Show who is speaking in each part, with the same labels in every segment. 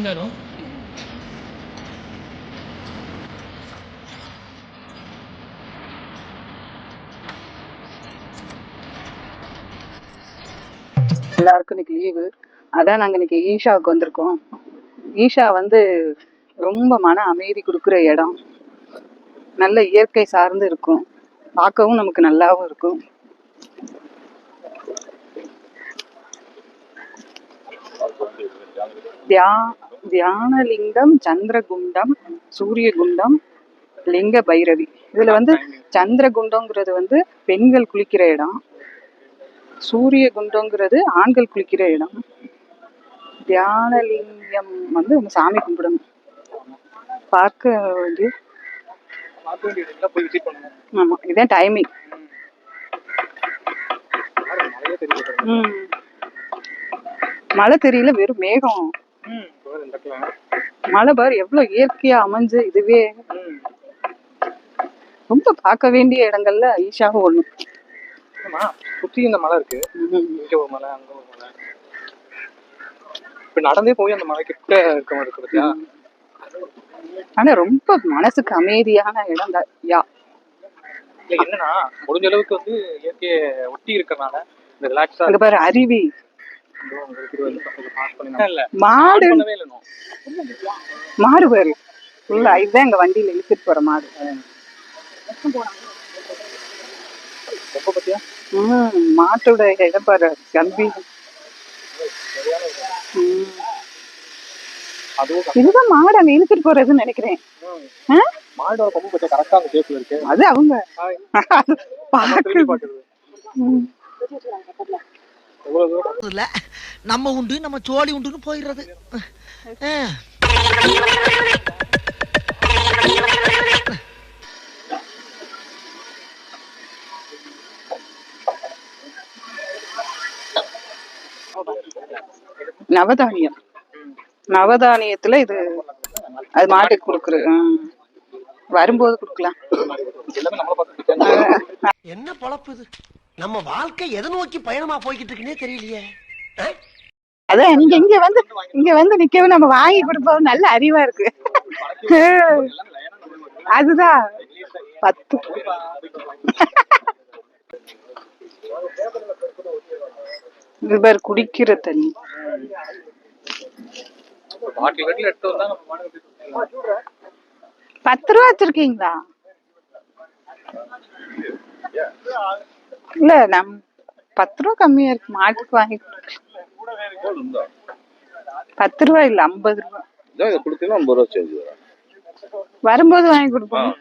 Speaker 1: Claro.
Speaker 2: எல்லாருக்கும் இன்னைக்கு leave. அதான் நாங்க இன்னைக்கு ஈஷாவுக்கு வந்திருக்கோம். ஈஷா வந்து ரொம்ப மன அமைதி கொடுக்குற இடம். நல்ல இயற்கை சார்ந்து இருக்கும், பார்க்கவும் நமக்கு நல்லாவும் இருக்கும். தியானலிங்கம், சந்திரகுண்டம், சூரியகுண்டம், லிங்க பைரவி. இதுல வந்து சந்திரகுண்டங்கிறது வந்து பெண்கள் குளிக்கிற இடம், சூரிய குண்டங்கிறது ஆண்கள் குளிக்கிற இடம், தியானலிங்கம் வந்து சாமி கும்பிடணும். பார்க்க வேண்டிய ஆமா, இதான் டைமிங். மழை தெரியல, வெறும் மேகம். மழை பாரு எவ்வளவு இயற்கையா அமைஞ்சு. இதுவே ரொம்ப பார்க்க வேண்டிய இடங்கள்ல ஈஷாவும் ஒண்ணு.
Speaker 1: சுத்தி இந்த மலை இருக்கு, இங்க ஒரு மலை, அங்க ஒரு மலை. இப்ப நடந்தே போய் அந்த மலை கிட்ட இருக்க மாதிரி இருக்கு பாத்தியா.
Speaker 2: ஆனா ரொம்ப மனசுக்கு அமைதியான இடம் தான்.
Speaker 1: என்னன்னா முடிஞ்ச அளவுக்கு வந்து இயற்கையை ஒட்டி இருக்கறனால இந்த ரிலாக்ஸா
Speaker 2: அங்க பாரு அருவி,
Speaker 1: மாடு
Speaker 2: மாடு பாரு ஃபுல்லா. இதுதான் எங்க வண்டியில இழுத்துட்டு போற மாடு. மாட்டோட இடம் பாரு, கம்பீரம். இதுதான் மாடு அங்க இழுத்துட்டு போறதுன்னு நினைக்கிறேன்.
Speaker 1: மாடோட கொம்பு பத்தி கரெக்டா அந்த ஷேப்ல இருக்கு.
Speaker 2: அது அவங்க
Speaker 3: நம்ம உண்டு நம்ம சோழி உண்டுன்னு போயிடுறது.
Speaker 2: நவதானியம், நவதானியத்துல இது அது மாட்டுக்கு கொடுக்குறது. வரும்போது கொடுக்கலாம்.
Speaker 3: என்ன பொழப்பு இது? நம்ம வாழ்க்கை எதை நோக்கி பயணமா போய்கிட்டு இருக்குன்னே தெரியலையே.
Speaker 2: அதான் நீங்க இங்க வந்து நிக்கவும் நம்ம வாங்கி கொடுப்போம். நல்ல அறிவா இருக்கு. அதுதான் 10 இது குடிக்கிற தண்ணி. 10 ரூபா வச்சிருக்கீங்களா? இல்ல, நம் 10 ரூபா கம்மியா இருக்கு. மாட்டுக்கு வாங்கி 10 ரூபா இல்ல 50 ரூபா. வரும்போது வாங்கி கொடுப்போம்.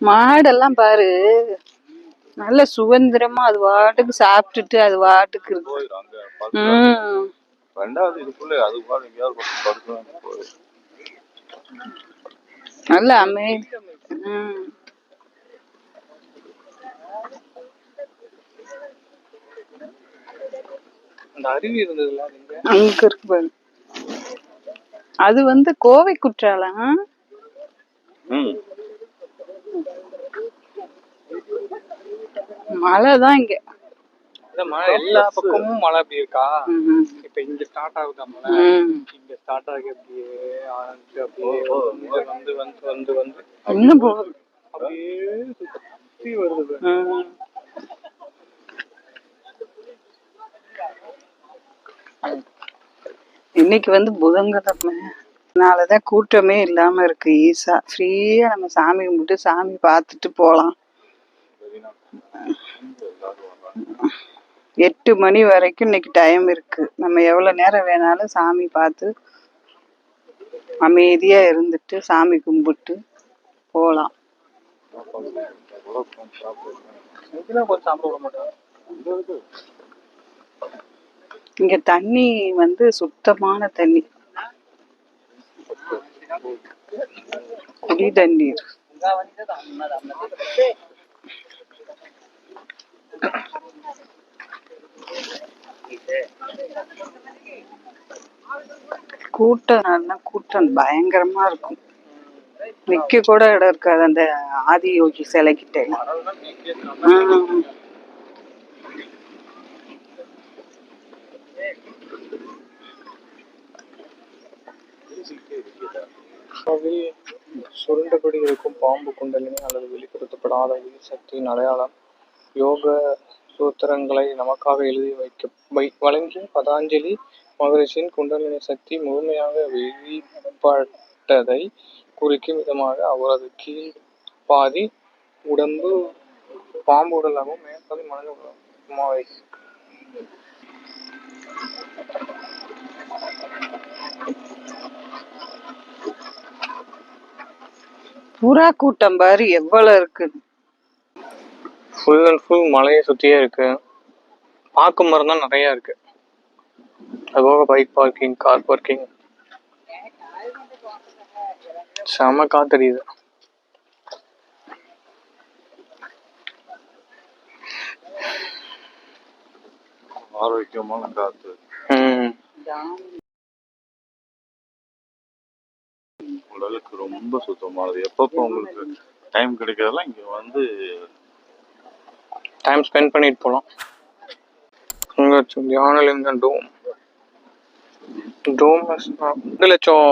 Speaker 2: மாடெல்லாம் பாரு நல்ல சுதந்திரமா அது வாட்டுக்கு சாப்பிட்டுட்டு அது வாட்டுக்கு இருக்கு. நல்ல அமைதி.
Speaker 1: அருவி இருந்ததுல
Speaker 2: அங்க இருக்கு பாரு. அது வந்து கோவை குற்றாலம். மழைதான் இங்க.
Speaker 1: மழை எல்லா பக்கமும் மழை அப்படி இருக்கா? இப்ப இங்க ஸ்டார்ட் ஆகுதா மழை? இங்க ஸ்டார்ட் ஆகி அப்படியே வந்து வந்து வந்து வந்து
Speaker 2: இன்னும் போகுது,
Speaker 1: அப்படியே சுத்தி வருது.
Speaker 2: இன்னைக்கு வந்து புதன்கிழமை, அதனாலதான் கூட்டமே இல்லாம இருக்கு. ஈஸா ஃப்ரீயா நம்ம சாமி கும்பிட்டு சாமி பார்த்துட்டு போலாம். 8 மணி வரைக்கும் இன்னைக்கு டைம் இருக்கு. நம்ம எவ்வளவு நேரம் வேணாலும் சாமி பார்த்து அமைதியா இருந்துட்டு சாமி கும்பிட்டு போலாம். இங்க தண்ணி வந்து சுத்தமான தண்ணி, குடி தண்ணீர். கூட்டம் பயங்கரமா இருக்கும். நிக்க கூட இடம் இருக்காது அந்த ஆதியோகி சிலைக்கிட்ட.
Speaker 1: அதில் சுருண்டபடி இருக்கும் பாம்பு குண்டலினி அல்லது வெளிப்படுத்தப்படாத உயிர் சக்தியின் அடையாளம். யோக சூத்திரங்களை நமக்காக எழுதி வழங்கிய பதாஞ்சலி மகரிஷியின் குண்டலினி சக்தி முழுமையாக வெளிப்பட்டதை குறிக்கும் விதமாக அவரது கீழ் பாதி உடம்பு பாம்பு உடலாகவும் மேற்பாதி மனித உடலாகவும்.
Speaker 2: புறா கூட்டம் பாரு எவ்வளவு இருக்கு.
Speaker 1: ஃபுல் அண்ட் ஃபுல் மலையை சுத்தியே இருக்கு. பார்க்கும் மரம் தான் நிறைய இருக்கு. அதுபோக பைக் பார்க்கிங், கார் பார்க்கிங். செம காத்தடியுது.
Speaker 4: ஆரோக்கியமான காத்து. உடலுக்கு ரொம்ப சுத்தமானது. எப்பப்போ உங்களுக்கு டைம் கிடைக்கிறதெல்லாம் இங்க வந்து
Speaker 1: டைம் ஸ்பெண்ட் பண்ணிட்டு போகலாம். தியானலிங்கம் டோம் 2 லட்சம்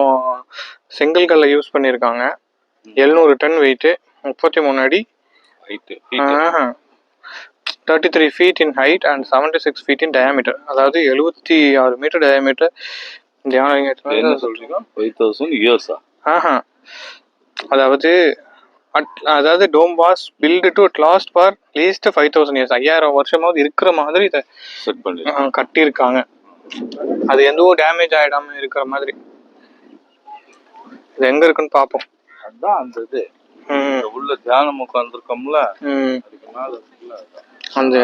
Speaker 1: செங்கல்களை யூஸ் பண்ணியிருக்காங்க. 700 டன் வெயிட்டு, 33 அடி
Speaker 4: height,
Speaker 1: 33 feet in height and 76 feet in diameter. அதாவது 76 மீட்டர் டயாமீட்டர் தியானலிங்கம்.
Speaker 4: என்ன சொல்றீங்க? 5000 இயர்ஸா?
Speaker 1: அதாவது dome was built to last for least 5000 years. 5000 வருஷமாவது இருக்கிற மாதிரி இதை
Speaker 4: செட் பண்ணி
Speaker 1: கட்டியிருக்காங்க. அது எதுவும் டேமேஜ் ஆயிடாம இருக்கிற மாதிரி. இது எங்க இருக்குன்னு பார்ப்போம்.
Speaker 4: அதான் அந்த இது உள்ள தியானம் உட்காந்துருக்கோம்ல, அதுக்கு மேல இருக்குல்ல
Speaker 1: அந்த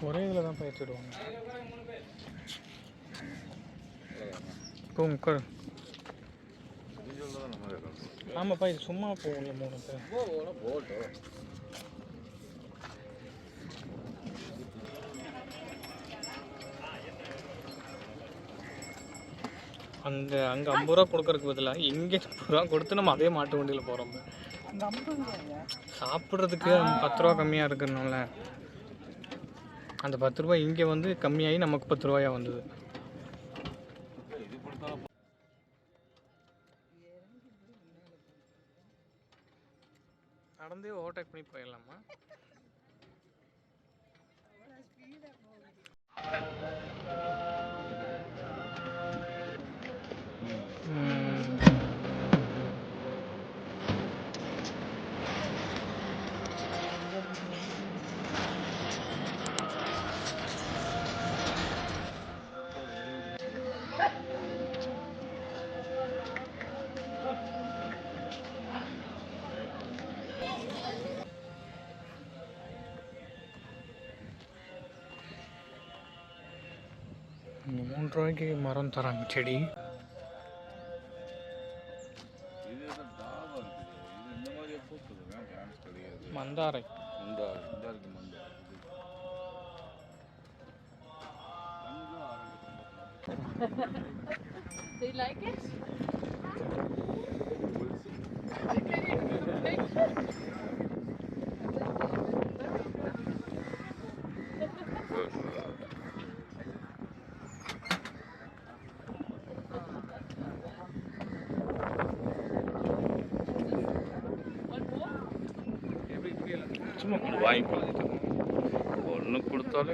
Speaker 1: ஒரே இதில் தான் பயிற்சி விடுவாங்க. உட்காரு. ஆமாப்பா, இது சும்மா போகல 3 பேர். அங்கே 50 ரூபா கொடுக்கறதுக்கு பதிலாக இங்கே 30 ரூபா கொடுத்து நம்ம அதே மாட்டு வண்டியில் போகிறோம். சாப்பிட்றதுக்கு 10 ரூபா கம்மியாக இருக்கிறதுனால அந்த 10 ரூபாய் இங்கே வந்து கம்மியாகி நமக்கு 10 ரூபாயா வந்தது. நடந்தே ஓவர்டேக் பண்ணி போயிடலாமா? ₹3 மரம் தராங்க செடி. மந்தாரை.
Speaker 5: Do you like it?
Speaker 4: சும்மா வாங்கிக்கலாம். ஒன்று கொடுத்தாலே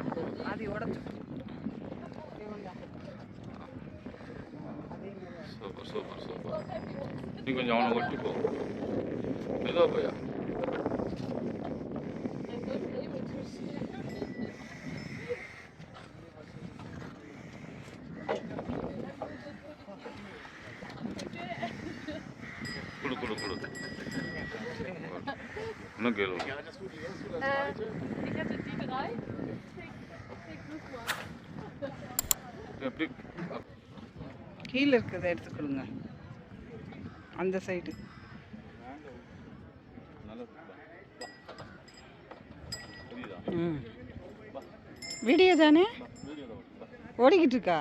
Speaker 4: சூப்பர் சூப்பர் சூப்பர். நீ கொஞ்சம் அவனை கொட்டி போ. ஏதோ போயா கொடு கொடு கொடு. இன்னும் கேளு. எப்படி
Speaker 2: கீழே இருக்கிறத எடுத்துக்கொடுங்க. அந்த சைடு வீடியோ தானே ஓடிக்கிட்டு இருக்கா?